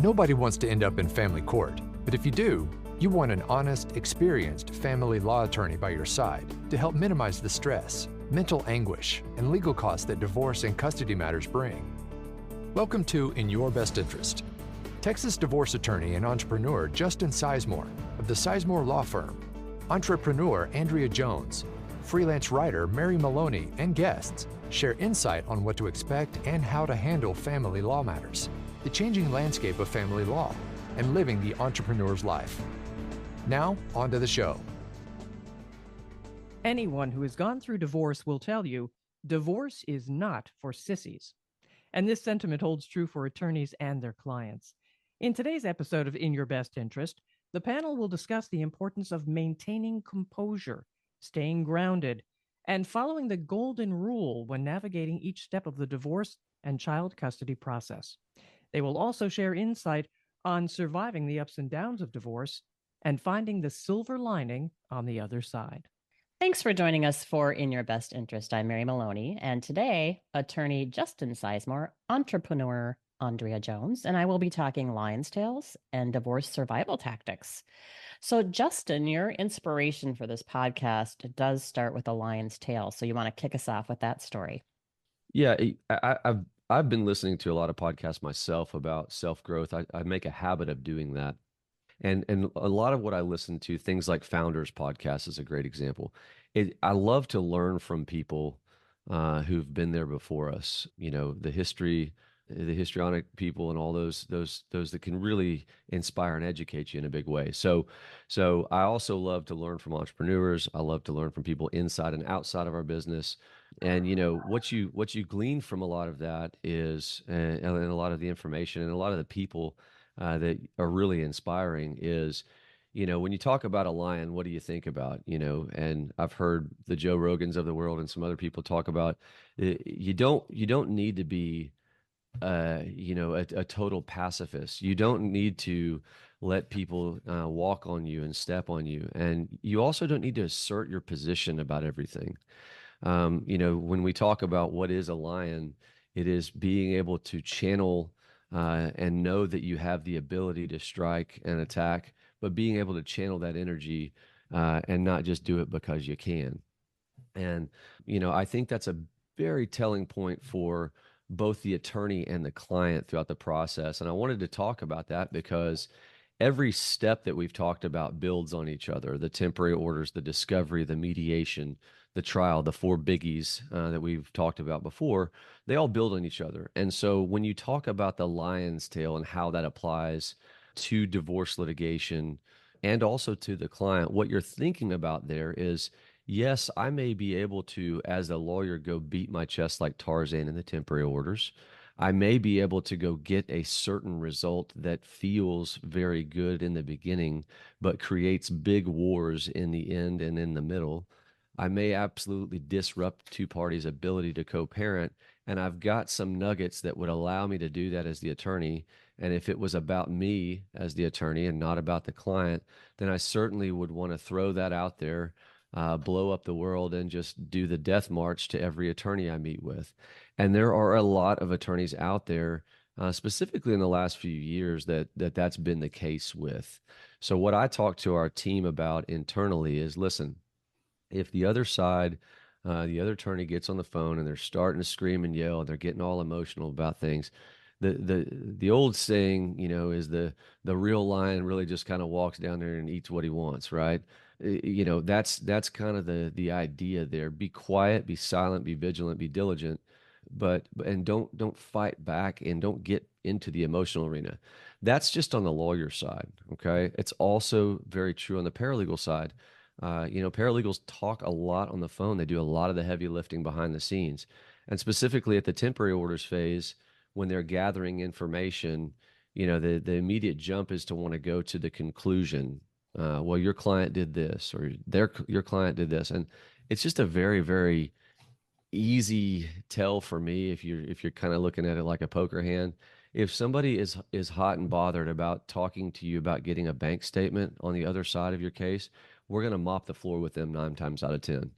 Nobody wants to end up in family court, but if you do, you want an honest, experienced family law attorney by your side to help minimize the stress, mental anguish, and legal costs that divorce and custody matters bring. Welcome to In Your Best Interest. Texas divorce attorney and entrepreneur Justin Sisemore of the Sisemore Law Firm, entrepreneur Andrea Jones, freelance writer Mary Maloney, and guests share insight on what to expect and how to handle family law matters, the changing landscape of family law, and living the entrepreneur's life. Now, on to the show. Anyone who has gone through divorce will tell you, divorce is not for sissies. And this sentiment holds true for attorneys and their clients. In today's episode of In Your Best Interest, the panel will discuss the importance of maintaining composure, staying grounded, and following the golden rule when navigating each step of the divorce and child custody process. They will also share insight on surviving the ups and downs of divorce and finding the silver lining on the other side. Thanks for joining us for In Your Best Interest. I'm Mary Maloney, and today, attorney Justin Sisemore, entrepreneur Andrea Jones, and I will be talking lion's tails and divorce survival tactics. So, Justin, your inspiration for this podcast does start with a lion's tail. So, you want to kick us off with that story? Yeah, I've been listening to a lot of podcasts myself about self-growth. I make a habit of doing that. And a lot of what I listen to, things like Founders Podcast is a great example. I love to learn from people who've been there before us. You know, the histrionic people, and all those that can really inspire and educate you in a big way. So I also love to learn from entrepreneurs. I love to learn from people inside and outside of our business. And you know what you glean from a lot of that is, and a lot of the information and a lot of the people that are really inspiring is, you know, when you talk about a lion, what do you think about? You know, and I've heard the Joe Rogans of the world and some other people talk about you don't need to be a total pacifist. You don't need to let people walk on you and step on you, and you also don't need to assert your position about everything. When we talk about what is a lion, it is being able to channel and know that you have the ability to strike and attack, but being able to channel that energy and not just do it because you can. And, I think that's a very telling point for both the attorney and the client throughout the process. And I wanted to talk about that because every step that we've talked about builds on each other: the temporary orders, the discovery, the mediation, the trial, the four biggies that we've talked about before. They all build on each other. And so when you talk about the lion's tail and how that applies to divorce litigation and also to the client, what you're thinking about there is, yes, I may be able to, as a lawyer, go beat my chest like Tarzan in the temporary orders. I may be able to go get a certain result that feels very good in the beginning, but creates big wars in the end and in the middle. I may absolutely disrupt two parties' ability to co-parent, and I've got some nuggets that would allow me to do that as the attorney. And if it was about me as the attorney and not about the client, then I certainly would want to throw that out there, blow up the world, and just do the death march to every attorney I meet with. And there are a lot of attorneys out there, specifically in the last few years, that's been the case with. So what I talk to our team about internally is, listen, if the other side, the other attorney gets on the phone and they're starting to scream and yell, and they're getting all emotional about things, the old saying, is the real lion really just kind of walks down there and eats what he wants, right? That's kind of the idea there. Be quiet, be silent, be vigilant, be diligent, and don't fight back, and don't get into the emotional arena. That's just on the lawyer side, okay? It's also very true on the paralegal side. Paralegals talk a lot on the phone. They do a lot of the heavy lifting behind the scenes. And specifically at the temporary orders phase, when they're gathering information, the immediate jump is to want to go to the conclusion. Well, your client did this, or your client did this. And it's just a very, very easy tell for me if you're kind of looking at it like a poker hand. If somebody is hot and bothered about talking to you about getting a bank statement on the other side of your case, we're going to mop the floor with them 9 times out of 10.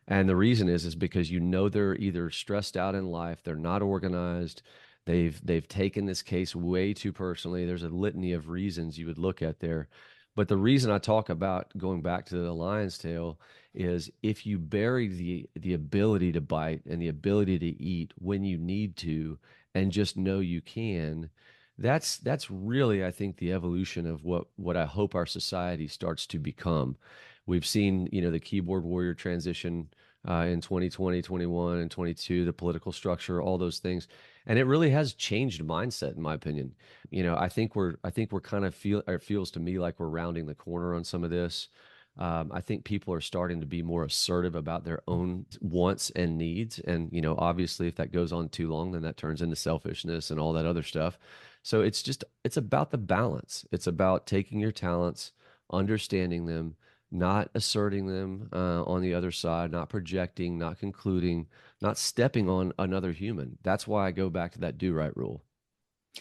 And the reason is because they're either stressed out in life, they're not organized, They've taken this case way too personally. There's a litany of reasons you would look at there. But the reason I talk about going back to the lion's tail is if you bury the ability to bite and the ability to eat when you need to and just know you can, that's really, I think, the evolution of what I hope our society starts to become. We've seen, the keyboard warrior transition in 2020, 21, and 22, the political structure, all those things. And it really has changed mindset, in my opinion. I think we're kind of it feels to me like we're rounding the corner on some of this. I think people are starting to be more assertive about their own wants and needs. And, obviously, if that goes on too long, then that turns into selfishness and all that other stuff. So it's about the balance. It's about taking your talents, understanding them, not asserting them on the other side, not projecting, not concluding, not stepping on another human. That's why I go back to that do right rule.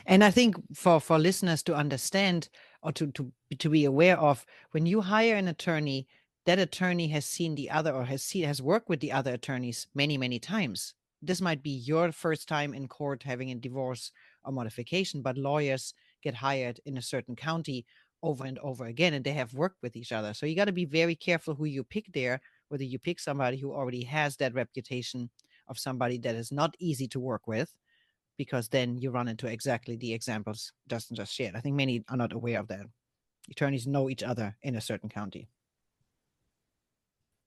And I think for listeners to understand or to be aware of, when you hire an attorney, that attorney has seen the other or has worked with the other attorneys many, many times. This might be your first time in court having a divorce or modification, but lawyers get hired in a certain county over and over again, and they have worked with each other. So you got to be very careful who you pick there, whether you pick somebody who already has that reputation of somebody that is not easy to work with, because then you run into exactly the examples Justin just shared. I think many are not aware of that. Attorneys know each other in a certain county.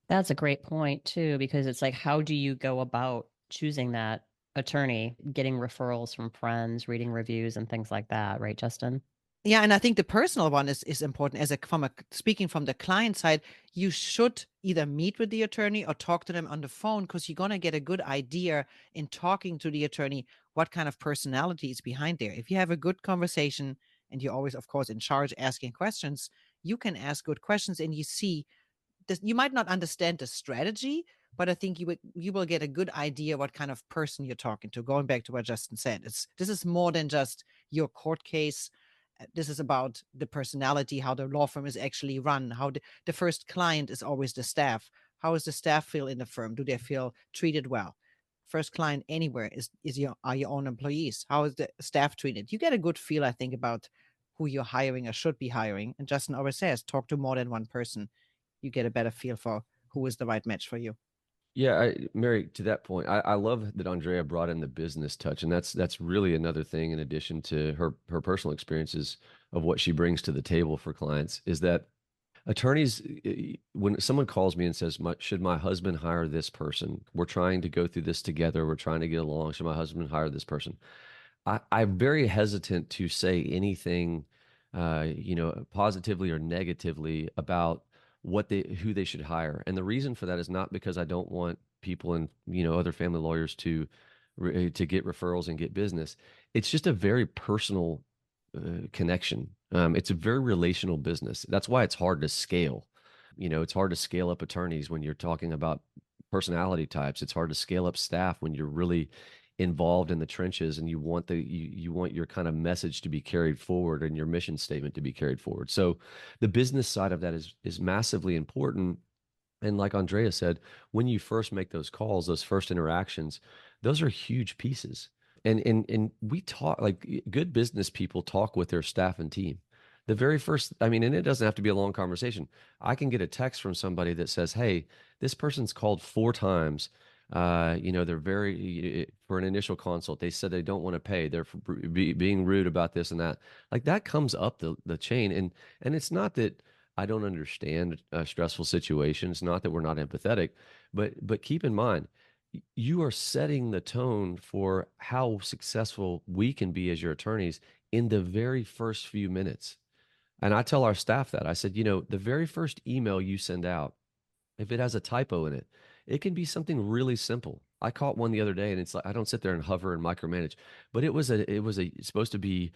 That's a great point too, because it's like, how do you go about choosing that attorney, getting referrals from friends, reading reviews and things like that, right, Justin? Yeah, and I think the personal one is important. Speaking from the client side, you should either meet with the attorney or talk to them on the phone, because you're gonna get a good idea in talking to the attorney what kind of personality is behind there. If you have a good conversation and you're always, of course, in charge asking questions, you can ask good questions and you see this. You might not understand the strategy, but I think you will get a good idea what kind of person you're talking to. Going back to what Justin said, this is more than just your court case. This is about the personality, how the law firm is actually run, how the first client is always the staff. How does the staff feel in the firm? Do they feel treated well? First client anywhere are your own employees. How is the staff treated? You get a good feel, I think, about who you're hiring or should be hiring. And Justin always says, talk to more than one person. You get a better feel for who is the right match for you. Yeah, Mary, to that point, I love that Andrea brought in the business touch, and that's really another thing in addition to her personal experiences of what she brings to the table for clients is that attorneys, when someone calls me and says, should my husband hire this person? We're trying to go through this together. We're trying to get along. Should my husband hire this person? I'm very hesitant to say anything, positively or negatively about who they should hire. And the reason for that is not because I don't want people and, other family lawyers to get referrals and get business. It's just a very personal connection. It's a very relational business. That's why it's hard to scale. It's hard to scale up attorneys when you're talking about personality types. It's hard to scale up staff when you're really involved in the trenches and you want you want your kind of message to be carried forward and your mission statement to be carried forward. So the business side of that is massively important. And like Andrea said, when you first make those calls, those first interactions, those are huge pieces. And we talk, like good business people talk with their staff and team. The very first, I mean, and it doesn't have to be a long conversation. I can get a text from somebody that says, "Hey, this person's called 4 times. They're for an initial consult. They said they don't want to pay. They're being rude about this and that." Like that comes up the chain, and it's not that I don't understand a stressful situation. It's not that we're not empathetic, but keep in mind, you are setting the tone for how successful we can be as your attorneys in the very first few minutes. And I tell our staff that I said, the very first email you send out, if it has a typo in it, it can be something really simple. I caught one the other day, and it's like I don't sit there and hover and micromanage, but it's supposed to be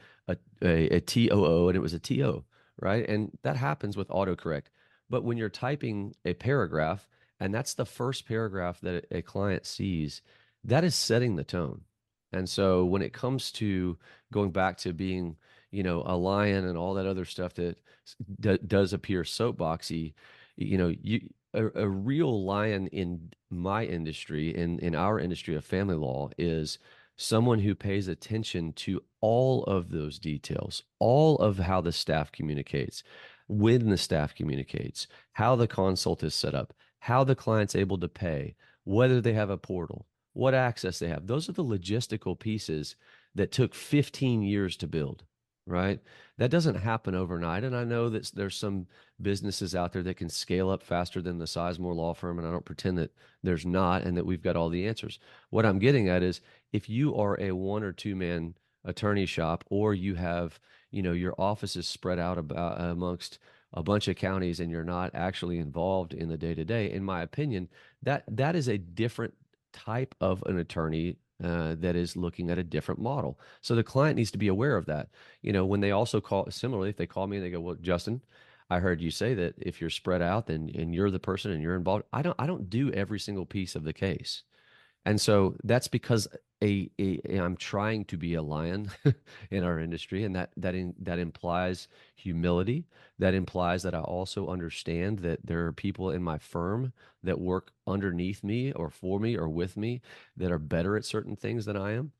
a TOO, and it was a TO, right? And that happens with autocorrect. But when you're typing a paragraph, and that's the first paragraph that a client sees, that is setting the tone. And so when it comes to going back to being, a lion and all that other stuff that does appear soapboxy, a real lion in my industry, in our industry of family law, is someone who pays attention to all of those details, all of how the staff communicates, when the staff communicates, how the consult is set up, how the client's able to pay, whether they have a portal, what access they have. Those are the logistical pieces that took 15 years to build, right? That doesn't happen overnight. And I know that there's some businesses out there that can scale up faster than the Sizemore law firm. And I don't pretend that there's not and that we've got all the answers. What I'm getting at is if you are a 1 or 2 man attorney shop, or you have, your office is spread out about amongst a bunch of counties and you're not actually involved in the day to day, in my opinion, that is a different type of an attorney that is looking at a different model. So the client needs to be aware of that. When they also call, similarly, if they call me and they go, "Well, Justin, I heard you say that if you're spread out, then and you're the person and you're involved." I don't do every single piece of the case. And so that's because I'm trying to be a lion in our industry, and that implies humility. That implies that I also understand that there are people in my firm that work underneath me or for me or with me that are better at certain things than I am.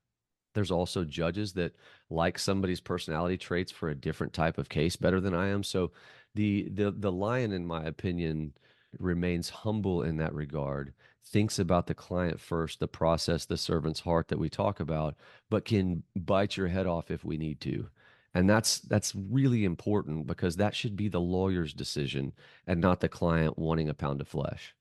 There's also judges that like somebody's personality traits for a different type of case better than I am. So the lion, in my opinion, remains humble in that regard, thinks about the client first, the process, the servant's heart that we talk about, but can bite your head off if we need to. And that's really important, because that should be the lawyer's decision and not the client wanting a pound of flesh.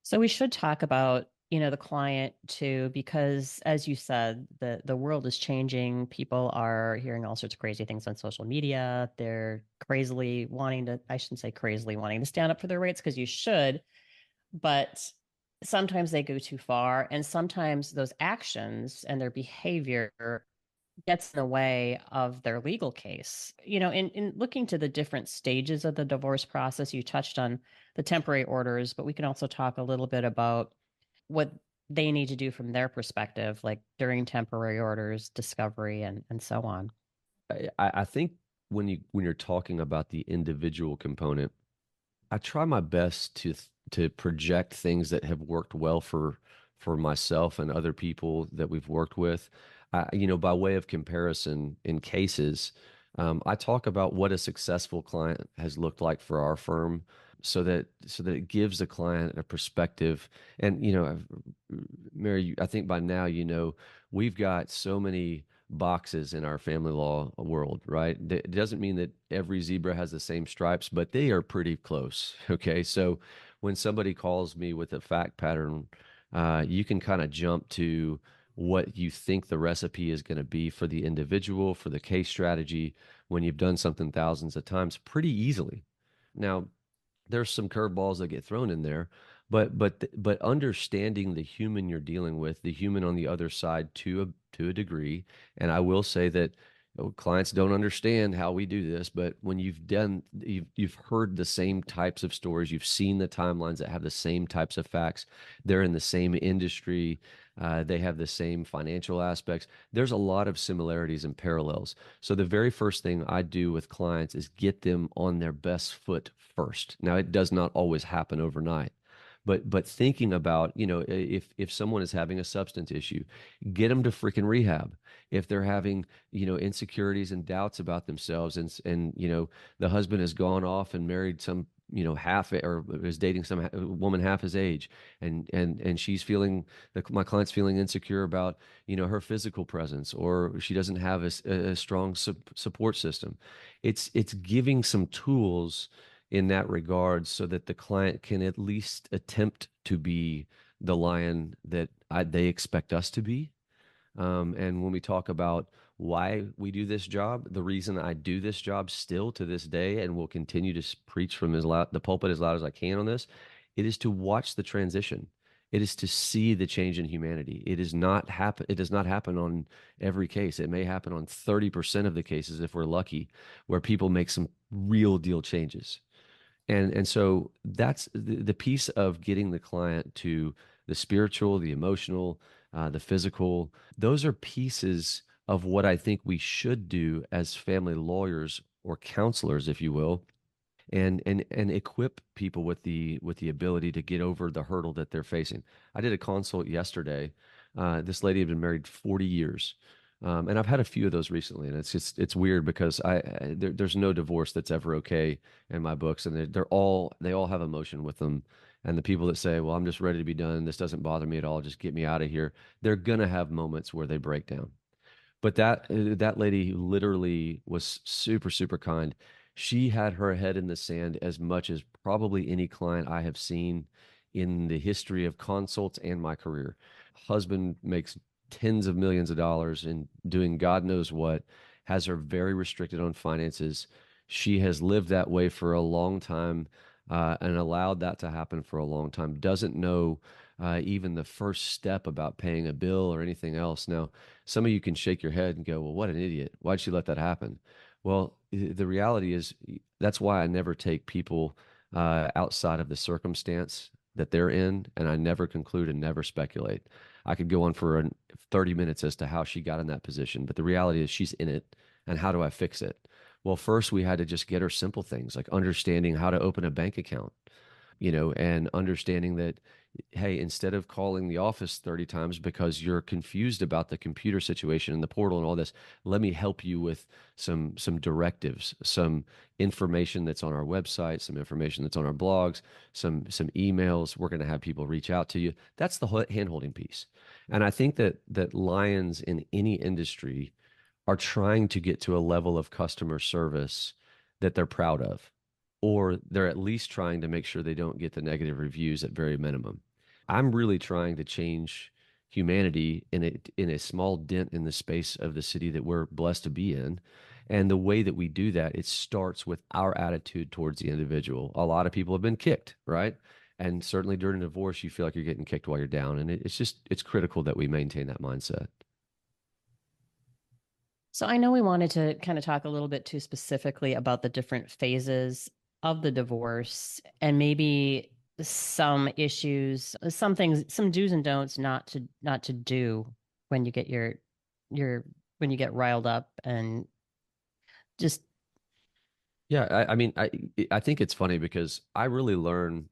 So we should talk about, the client too, because as you said, the world is changing. People are hearing all sorts of crazy things on social media. They're crazily wanting to, I shouldn't say crazily wanting to stand up for their rights, because you should, but sometimes they go too far, and sometimes those actions and their behavior gets in the way of their legal case. In looking to the different stages of the divorce process, you touched on the temporary orders, but we can also talk a little bit about what they need to do from their perspective, like during temporary orders, discovery, and so on. I think when you're talking about the individual component, I try my best to project things that have worked well for myself and other people that we've worked with. By way of comparison in cases, I talk about what a successful client has looked like for our firm, so that it gives the client a perspective. And Mary, I think by now we've got so many boxes in our family law world, right? It doesn't mean that every zebra has the same stripes, but they are pretty close. Okay. So when somebody calls me with a fact pattern, you can kind of jump to what you think the recipe is going to be for the individual, for the case strategy, when you've done something thousands of times pretty easily. Now, there's some curveballs that get thrown in there, but understanding the human you're dealing with, the human on the other side to a degree. And I will say that clients don't understand how we do this, but when you've heard the same types of stories, you've seen the timelines that have the same types of facts, they're in the same industry, they have the same financial aspects. There's a lot of similarities and parallels. So the very first thing I do with clients is get them on their best foot first. Now, it does not always happen overnight. But thinking about, if someone is having a substance issue, get them to freaking rehab. If they're having, insecurities and doubts about themselves, and the husband has gone off and married some, half, or is dating some woman half his age, and she's feeling, my client's feeling insecure about, her physical presence, or she doesn't have a strong support system. It's giving some tools in that regard, so that the client can at least attempt to be the lion that they expect us to be. And when we talk about why we do this job, the reason I do this job still to this day, and will continue to preach from the pulpit as loud as I can on this, it is to watch the transition. It is to see the change in humanity. It does not happen on every case. It may happen on 30% of the cases, if we're lucky, where people make some real deal changes. And so that's the piece of getting the client to the spiritual, the emotional, the physical. Those are pieces of what I think we should do as family lawyers, or counselors, if you will, and equip people with the ability to get over the hurdle that they're facing. I did a consult yesterday This lady had been married 40 years. And I've had a few of those recently, and it's weird because there's no divorce that's ever okay in my books, and they all have emotion with them. And the people that say, "Well, I'm just ready to be done. This doesn't bother me at all. Just get me out of here," they're gonna have moments where they break down. But that lady who literally was super, super kind, she had her head in the sand as much as probably any client I have seen in the history of consults and my career. Husband makes tens of millions of dollars and doing God knows what, has her very restricted on finances. She has lived that way for a long time, and allowed that to happen for a long time. Doesn't know even the first step about paying a bill or anything else. Now, some of you can shake your head and go, well, what an idiot. Why'd she let that happen? Well, the reality is that's why I never take people outside of the circumstance that they're in, and I never conclude and never speculate. I could go on for 30 minutes as to how she got in that position, but the reality is she's in it, and how do I fix it? Well, first we had to just get her simple things like understanding how to open a bank account, and understanding that, hey, instead of calling the office 30 times because you're confused about the computer situation and the portal and all this, let me help you with some directives, some information that's on our website, some information that's on our blogs, some emails. We're going to have people reach out to you. That's the hand-holding piece. And I think that lions in any industry are trying to get to a level of customer service that they're proud of, or they're at least trying to make sure they don't get the negative reviews at very minimum. I'm really trying to change humanity in a small dent in the space of the city that we're blessed to be in. And the way that we do that, it starts with our attitude towards the individual. A lot of people have been kicked, right? And certainly during a divorce, you feel like you're getting kicked while you're down. And it's critical that we maintain that mindset. So I know we wanted to kind of talk a little bit too specifically about the different phases of the divorce and maybe some issues, some things, some do's and don'ts not to do when you get your when you get riled up and just Yeah, I mean, I think it's funny because I really learn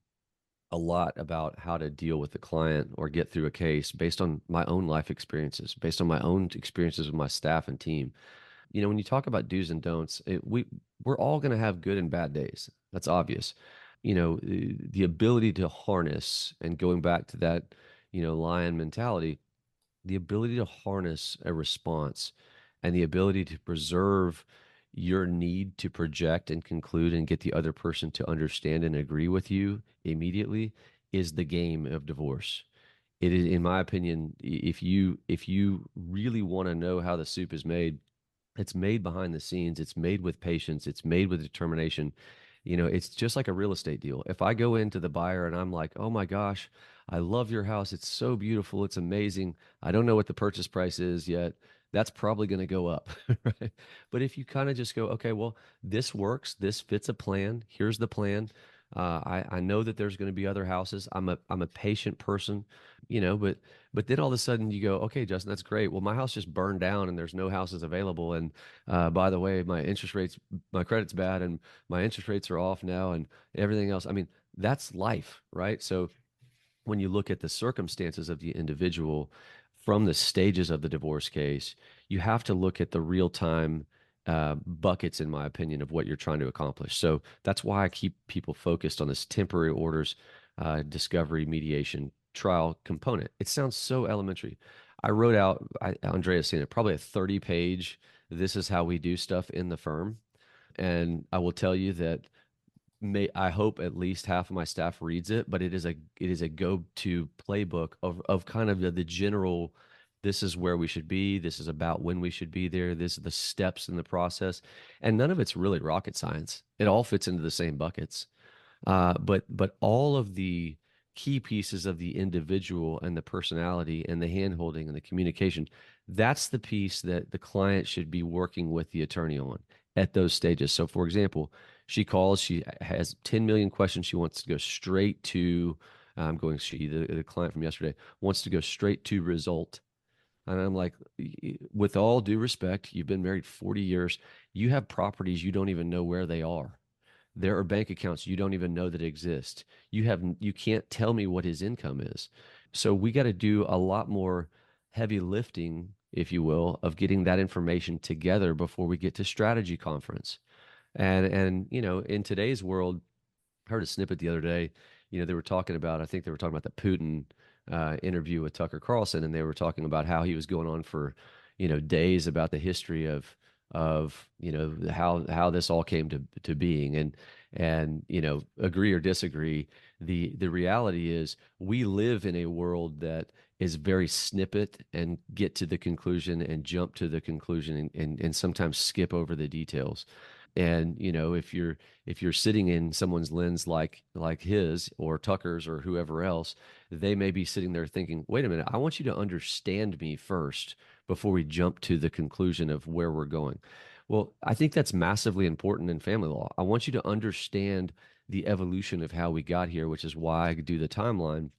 a lot about how to deal with a client or get through a case based on my own life experiences, based on my own experiences with my staff and team. When you talk about do's and don'ts, we're all going to have good and bad days. That's obvious. The ability to harness, and going back to that, lion mentality, the ability to harness a response and the ability to preserve your need to project and conclude and get the other person to understand and agree with you immediately is the game of divorce. It is, in my opinion, if you really want to know how the soup is made, it's made behind the scenes. It's made with patience. It's made with determination. It's just like a real estate deal. If I go into the buyer and I'm like, oh my gosh, I love your house. It's so beautiful. It's amazing. I don't know what the purchase price is yet. That's probably going to go up, right? But if you kind of just go, okay, well, this works. This fits a plan. Here's the plan. I know that there's going to be other houses. I'm a patient person, but then all of a sudden you go, okay, Justin, that's great. Well, my house just burned down and there's no houses available. And by the way, my credit's bad and my interest rates are off now and everything else. I mean, that's life, right? So when you look at the circumstances of the individual from the stages of the divorce case, you have to look at the real time buckets, in my opinion, of what you're trying to accomplish. So that's why I keep people focused on this temporary orders, discovery, mediation, trial component. It sounds so elementary. I wrote out, Andrea's seen it, probably a 30-page, this is how we do stuff in the firm. And I will tell you that I hope at least half of my staff reads it, but it is a go-to playbook of kind of the general, this is where we should be, this is about when we should be there, this is the steps in the process. And none of it's really rocket science. It all fits into the same buckets. But all of the key pieces of the individual and the personality and the handholding and the communication, that's the piece that the client should be working with the attorney on at those stages. So for example, she calls, she has 10 million questions. She wants to go straight to, the client from yesterday wants to go straight to result. And I'm like, with all due respect, you've been married 40 years. You have properties you don't even know where they are. There are bank accounts you don't even know that exist. You can't tell me what his income is. So we got to do a lot more heavy lifting, if you will, of getting that information together before we get to strategy conference. And in today's world, I heard a snippet the other day. They were talking about, I think they were talking about the Putin interview with Tucker Carlson, and they were talking about how he was going on for, days about the history of how this all came to being, and agree or disagree. The reality is we live in a world that is very snippet and get to the conclusion and jump to the conclusion and sometimes skip over the details. And if you're sitting in someone's lens like his or Tucker's or whoever else, they may be sitting there thinking, wait a minute, I want you to understand me first before we jump to the conclusion of where we're going. Well, I think that's massively important in family law. I want you to understand the evolution of how we got here, which is why I do the timeline,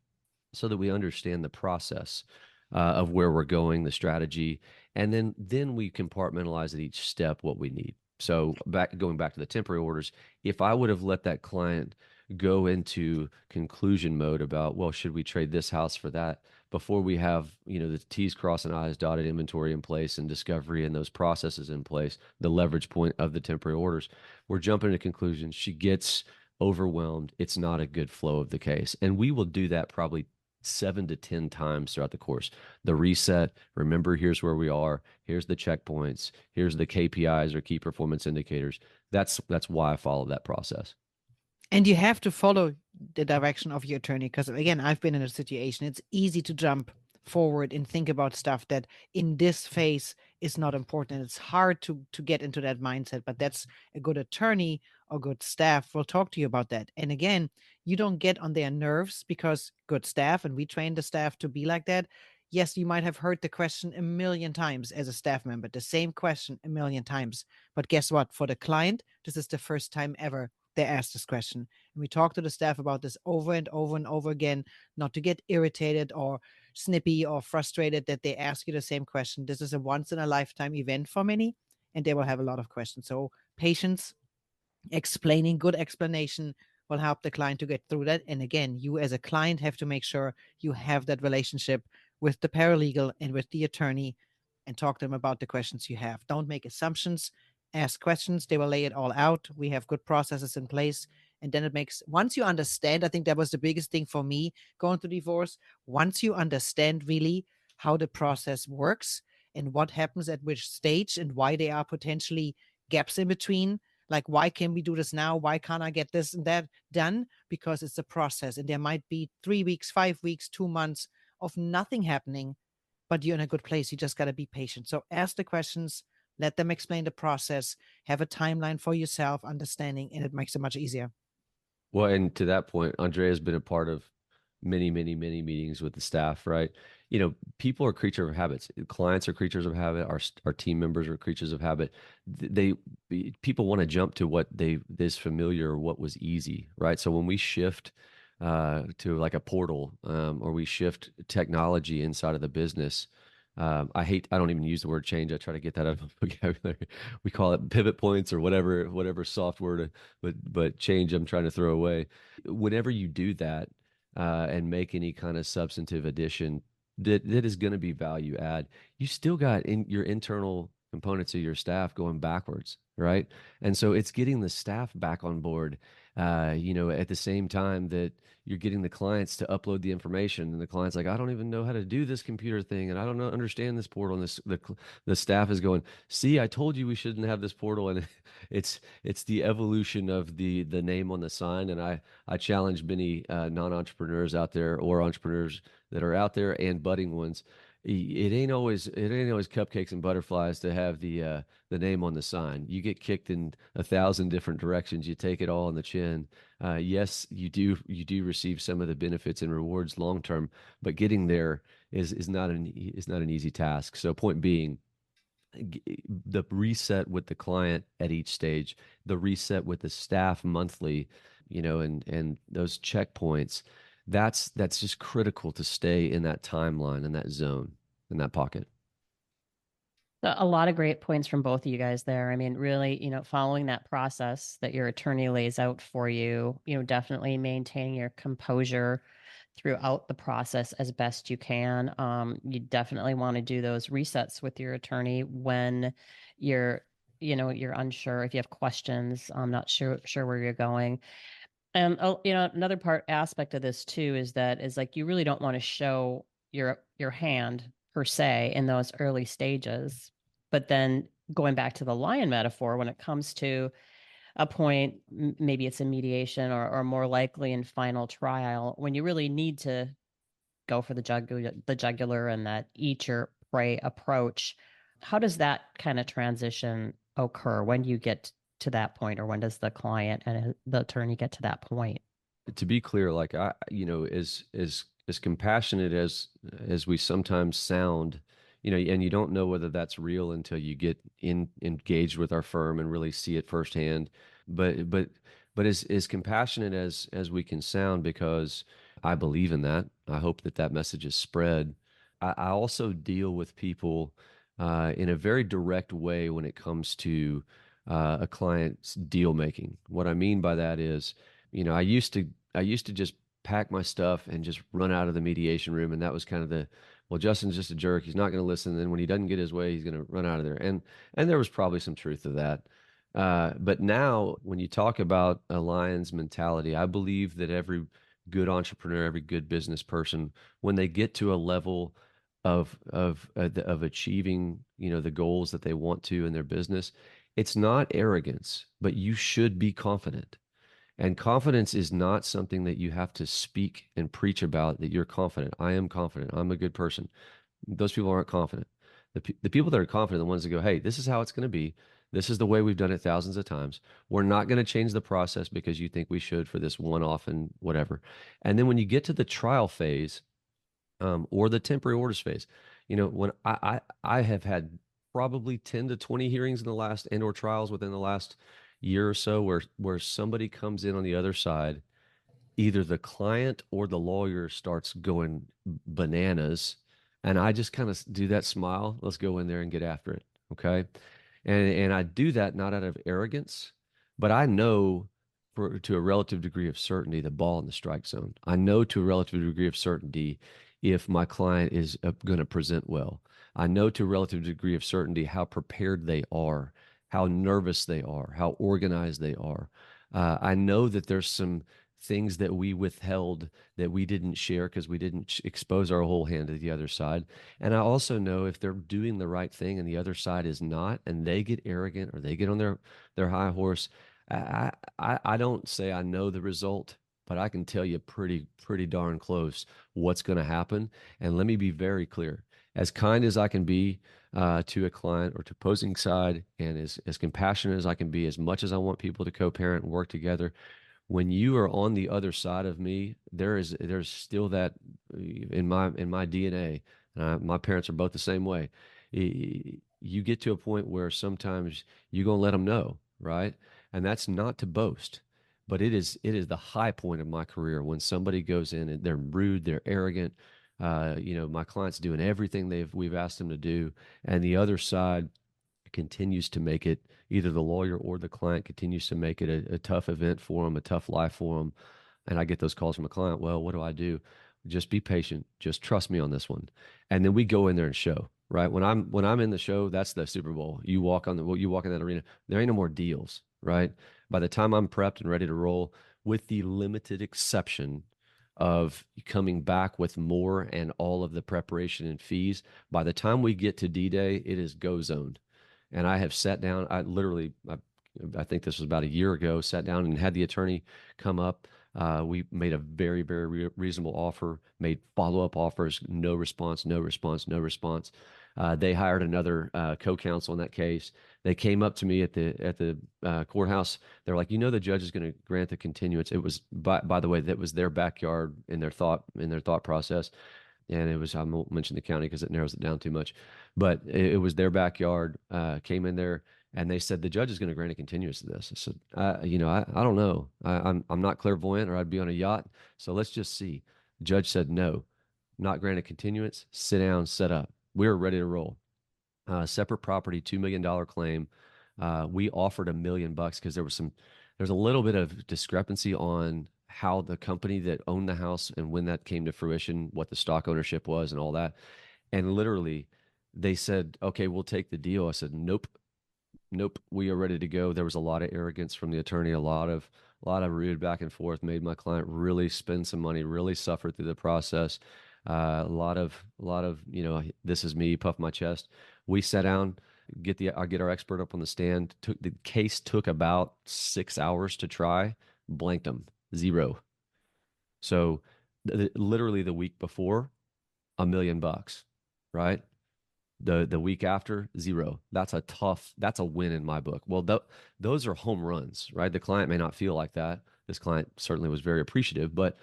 so that we understand the process of where we're going, the strategy, and then we compartmentalize at each step what we need. So going back to the temporary orders, if I would have let that client go into conclusion mode about, well, should we trade this house for that, before we have the T's crossed and I's dotted, inventory in place and discovery and those processes in place, the leverage point of the temporary orders, we're jumping to conclusions. She gets overwhelmed. It's not a good flow of the case, and we will do that probably 7 to 10 times throughout the course. The reset, remember, here's where we are, here's the checkpoints, here's the KPIs or key performance indicators. That's why I follow that process. And you have to follow the direction of your attorney, because again, I've been in a situation, it's easy to jump forward and think about stuff that in this phase is not important. It's hard to get into that mindset, but that's a good attorney or good staff will talk to you about that. And again, you don't get on their nerves, because good staff, and we train the staff to be like that. Yes, you might have heard the question a million times as a staff member, the same question a million times. But guess what? For the client, this is the first time ever they asked this question. And we talk to the staff about this over and over and over again, not to get irritated or snippy or frustrated that they ask you the same question. This is a once in a lifetime event for many, and they will have a lot of questions. So patience, explaining, good explanation will help the client to get through that. And again, you as a client have to make sure you have that relationship with the paralegal and with the attorney, and talk to them about the questions you have. Don't make assumptions, ask questions. They will lay it all out. We have good processes in place. And then it makes, once you understand, I think that was the biggest thing for me going through divorce. Once you understand really how the process works and what happens at which stage and why there are potentially gaps in between, like, why can we do this now? Why can't I get this and that done? Because it's a process, and there might be 3 weeks, 5 weeks, 2 months of nothing happening, but you're in a good place. You just got to be patient. So ask the questions, let them explain the process, have a timeline for yourself, understanding, and it makes it much easier. Well, and to that point, Andrea has been a part of many, many, many meetings with the staff, right? People are creatures of habits. Clients are creatures of habit. Our team members are creatures of habit. People want to jump to what is familiar or what was easy, right? So when we shift to like a portal, or we shift technology inside of the business, I don't even use the word change. I try to get that out of my vocabulary. We call it pivot points or whatever software, but change I'm trying to throw away. Whenever you do that, and make any kind of substantive addition that is going to be value add, you still got in your internal components of your staff going backwards, right? And so it's getting the staff back on board, at the same time that you're getting the clients to upload the information, and the client's like, I don't even know how to do this computer thing, and I don't understand this portal. And the staff is going, see, I told you we shouldn't have this portal. And it's the evolution of the name on the sign. And I challenge many non-entrepreneurs out there, or entrepreneurs that are out there and budding ones. It ain't always cupcakes and butterflies to have the name on the sign. You get kicked in 1,000 different directions. You take it all on the chin. Yes, you do receive some of the benefits and rewards long term, but getting there is not an easy task. So point being, the reset with the client at each stage, the reset with the staff monthly, and those checkpoints, that's just critical to stay in that timeline, in that zone, in that pocket. A lot of great points from both of you guys there. I mean, really, following that process that your attorney lays out for you, definitely maintaining your composure throughout the process as best you can. You definitely want to do those resets with your attorney when you're, you're unsure, if you have questions, I'm not sure where you're going. And another aspect of this too is like you really don't want to show your hand per se in those early stages. But then going back to the lion metaphor, when it comes to a point, maybe it's a mediation or more likely in final trial, when you really need to go for the jugular and that eat your prey approach. How does that kind of transition occur? When do you get to that point, or when does the client and the attorney get to that point? To be clear, like as compassionate as we sometimes sound, and you don't know whether that's real until you get engaged with our firm and really see it firsthand. But as compassionate as we can sound, because I believe in that. I hope that message is spread. I also deal with people in a very direct way when it comes to a client's deal making. What I mean by that is, I used to just pack my stuff and just run out of the mediation room, and that was kind of well, Justin's just a jerk. He's not going to listen. And when he doesn't get his way, he's going to run out of there. And there was probably some truth to that. But now, when you talk about a lion's mentality, I believe that every good entrepreneur, every good business person, when they get to a level of achieving, the goals that they want to in their business, it's not arrogance, but you should be confident. And confidence is not something that you have to speak and preach about, that you're confident. I am confident. I'm a good person. Those people aren't confident. The people that are confident are the ones that go, hey, this is how it's going to be. This is the way we've done it thousands of times. We're not going to change the process because you think we should for this one off and whatever. And then when you get to the trial phase, or the temporary orders phase, when I have had probably 10 to 20 hearings in the last or trials within the last year or so where somebody comes in on the other side, either the client or the lawyer starts going bananas, and I just kind of do that smile. Let's go in there and get after it. Okay. And I do that not out of arrogance, but I know to a relative degree of certainty the ball in the strike zone. I know to a relative degree of certainty if my client is going to present well. I know to a relative degree of certainty how prepared they are, how nervous they are, how organized they are. I know that there's some things that we withheld that we didn't share because we didn't expose our whole hand to the other side. And I also know if they're doing the right thing and the other side is not, and they get arrogant or they get on their high horse. I don't say I know the result, but I can tell you pretty darn close what's going to happen. And let me be very clear: as kind as I can be to a client or to opposing side, and as compassionate as I can be, as much as I want people to co-parent and work together, when you are on the other side of me, there's still that in my DNA. My parents are both the same way. You get to a point where sometimes you're gonna let them know, right? And that's not to boast, but it is the high point of my career when somebody goes in and they're rude, they're arrogant. My client's doing everything we've asked them to do, and the other side continues to make it, either the lawyer or the client continues to make it a tough event for them, a tough life for them. And I get those calls from a client. Well, what do I do? Just be patient. Just trust me on this one. And then we go in there and show, right? When I'm in the show, that's the Super Bowl. You walk in that arena, there ain't no more deals, right? By the time I'm prepped and ready to roll, with the limited exception of coming back with more and all of the preparation and fees, by the time we get to D-Day, it is go zone. And I have sat down, I think this was about a year ago, sat down and had the attorney come up. We made a very, very reasonable offer, made follow-up offers, no response, no response, no response. They hired another co-counsel in that case. They came up to me at the courthouse. They're like, the judge is going to grant the continuance. It was, by the way, that was their backyard in their thought process. And it was, I won't mention the county because it narrows it down too much, but it was their backyard. Came in there and they said the judge is going to grant a continuance to this. I said, I don't know. I'm not clairvoyant, or I'd be on a yacht. So let's just see. Judge said no, not grant a continuance. Sit down, set up. We were ready to roll. Separate property, $2 million claim. We offered $1 million because there's a little bit of discrepancy on how the company that owned the house and when that came to fruition, what the stock ownership was and all that. And literally they said, okay, we'll take the deal. I said, nope, nope, we are ready to go. There was a lot of arrogance from the attorney, a lot of rude back and forth, made my client really spend some money, really suffer through the process. A lot of, this is me, puff my chest. We sat down, I get our expert up on the stand. The case took about 6 hours to try, blanked them, zero. So literally the week before, $1 million, right? The week after, zero. That's a win in my book. Well, those are home runs, right? The client may not feel like that. This client certainly was very appreciative, but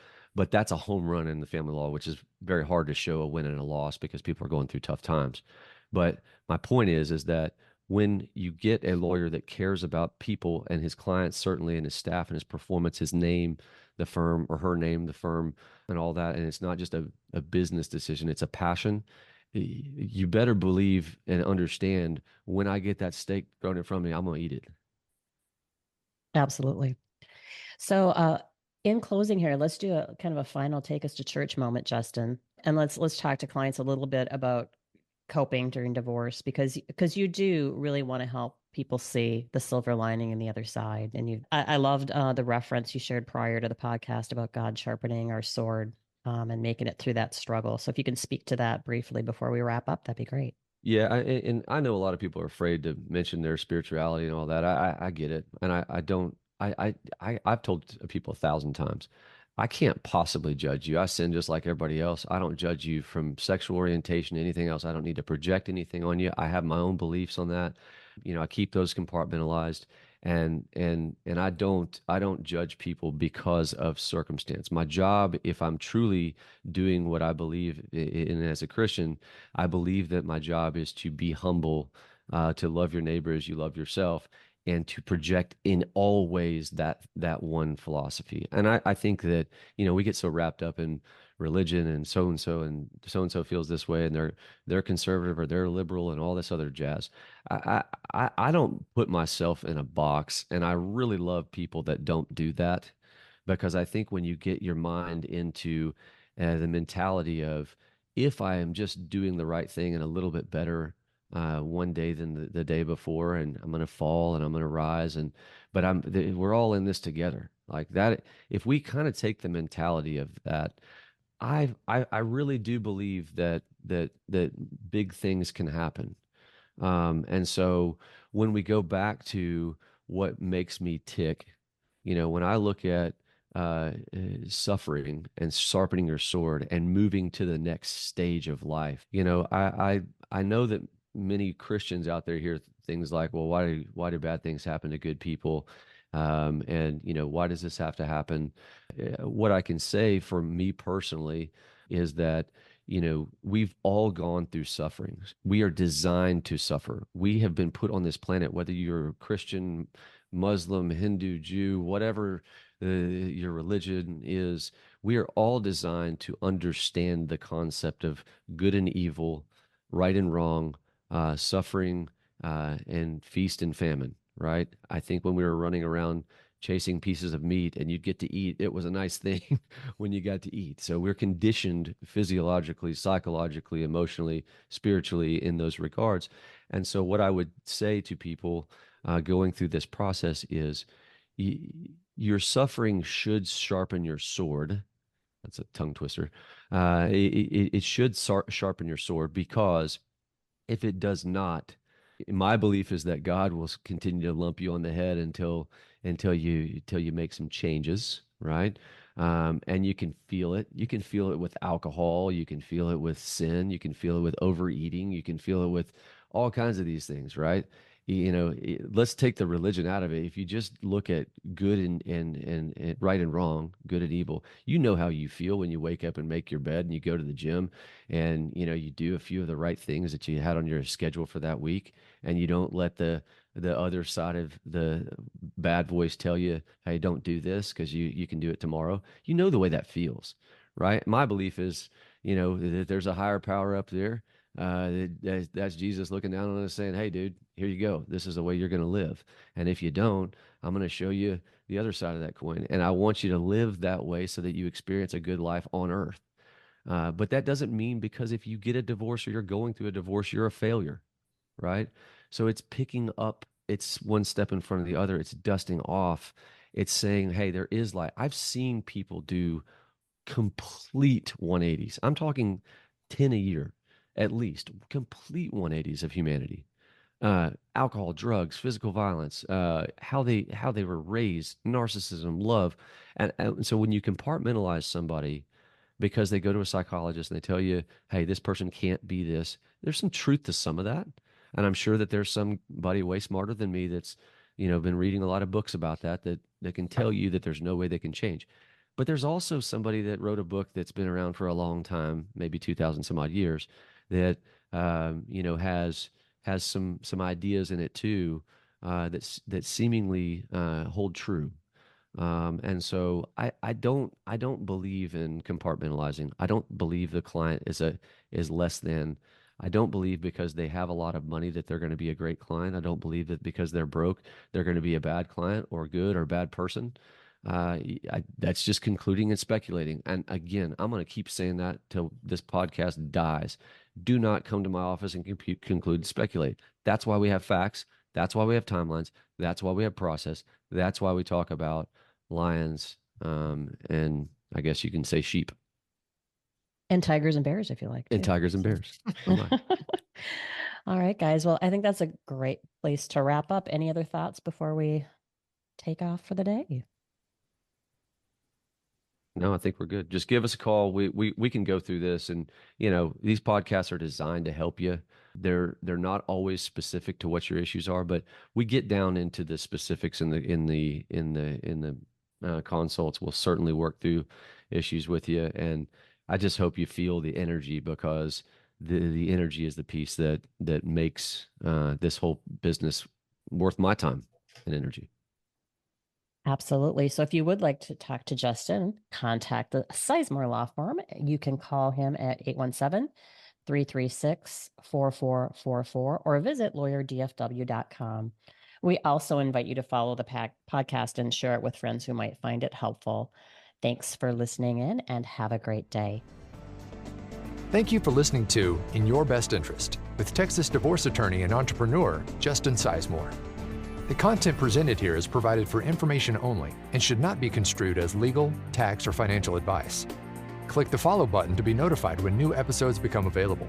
that's a home run in the family law, which is very hard to show a win and a loss because people are going through tough times. But my point is that when you get a lawyer that cares about people and his clients, certainly, and his staff and his performance, his name, the firm, or her name, the firm, and all that, and it's not just a business decision, it's a passion. You better believe and understand when I get that steak thrown in front of me, I'm going to eat it. Absolutely. So, in closing here, let's do a kind of a final take us to church moment, Justin, and let's talk to clients a little bit about coping during divorce because you do really want to help people see the silver lining in the other side. And I loved the reference you shared prior to the podcast about God sharpening our sword and making it through that struggle. So if you can speak to that briefly before we wrap up, that'd be great. Yeah, and I know a lot of people are afraid to mention their spirituality and all that. I get it, and I don't. I've told people 1,000 times, I can't possibly judge you. I sin just like everybody else. I don't judge you from sexual orientation, anything else. I don't need to project anything on you. I have my own beliefs on that. I keep those compartmentalized, and I don't judge people because of circumstance. My job, if I'm truly doing what I believe in as a Christian, I believe that my job is to be humble, to love your neighbor as you love yourself, and to project in all ways that one philosophy. And I think that we get so wrapped up in religion and so and so feels this way, and they're conservative or they're liberal and all this other jazz. I don't put myself in a box, and I really love people that don't do that, because I think when you get your mind into the mentality of, if I am just doing the right thing and a little bit better one day than the day before, and I'm going to fall and I'm going to rise, but we're all in this together, like that. If we kind of take the mentality of that, I really do believe that big things can happen. And so when we go back to what makes me tick, when I look at suffering and sharpening your sword and moving to the next stage of life, I know that many Christians out there hear things like, well, why do bad things happen to good people? And why does this have to happen? What I can say for me personally is that we've all gone through sufferings. We are designed to suffer. We have been put on this planet, whether you're Christian, Muslim, Hindu, Jew, whatever your religion is. We are all designed to understand the concept of good and evil, right and wrong, suffering, and feast and famine, right? I think when we were running around chasing pieces of meat and you'd get to eat, it was a nice thing when you got to eat. So we're conditioned physiologically, psychologically, emotionally, spiritually in those regards. And so what I would say to people going through this process is, your suffering should sharpen your sword. That's a tongue twister. It should sharpen your sword, because if it does not, my belief is that God will continue to lump you on the head until you make some changes, right? And you can feel it. You can feel it with alcohol. You can feel it with sin. You can feel it with overeating. You can feel it with all kinds of these things, right? Let's take the religion out of it. If you just look at good and right and wrong, good and evil, you know how you feel when you wake up and make your bed and you go to the gym and you do a few of the right things that you had on your schedule for that week, and you don't let the other side of the bad voice tell you, hey, don't do this because you can do it tomorrow. The way that feels, right? My belief is, that there's a higher power up there. That's Jesus looking down on us saying, hey, dude, here you go. This is the way you're going to live. And if you don't, I'm going to show you the other side of that coin. And I want you to live that way so that you experience a good life on earth. But that doesn't mean because if you get a divorce or you're going through a divorce, you're a failure, right? So it's picking up, it's one step in front of the other. It's dusting off. It's saying, hey, there is light. I've seen people do complete 180s. I'm talking 10 a year, at least, complete 180s of humanity. Alcohol, drugs, physical violence, how they were raised, narcissism, love. And so when you compartmentalize somebody because they go to a psychologist and they tell you, hey, this person can't be this, there's some truth to some of that. And I'm sure that there's somebody way smarter than me that's, been reading a lot of books about that can tell you that there's no way they can change. But there's also somebody that wrote a book that's been around for a long time, maybe 2,000 some odd years, that has some ideas in it too, that seemingly hold true. And so I don't believe in compartmentalizing. I don't believe the client is less than. I don't believe because they have a lot of money that they're going to be a great client. I don't believe that because they're broke, they're going to be a bad client or good or bad person. That's just concluding and speculating. And again, I'm going to keep saying that till this podcast dies. Do not come to my office and conclude and speculate. That's why we have facts. That's why we have timelines. That's why we have process. That's why we talk about lions, and I guess you can say sheep. And tigers and bears, if you like. And tigers and bears. All right, guys. Well, I think that's a great place to wrap up. Any other thoughts before we take off for the day? No, I think we're good. Just give us a call. We can go through this, and these podcasts are designed to help you. They're not always specific to what your issues are, but we get down into the specifics in the consults. We'll certainly work through issues with you, and I just hope you feel the energy, because the energy is the piece that makes this whole business worth my time and energy. Absolutely. So if you would like to talk to Justin, contact the Sisemore Law Firm. You can call him at 817-336-4444 or visit lawyerdfw.com. We also invite you to follow the podcast and share it with friends who might find it helpful. Thanks for listening in, and have a great day. Thank you for listening to In Your Best Interest with Texas divorce attorney and entrepreneur Justin Sisemore. The content presented here is provided for information only and should not be construed as legal, tax, or financial advice. Click the follow button to be notified when new episodes become available.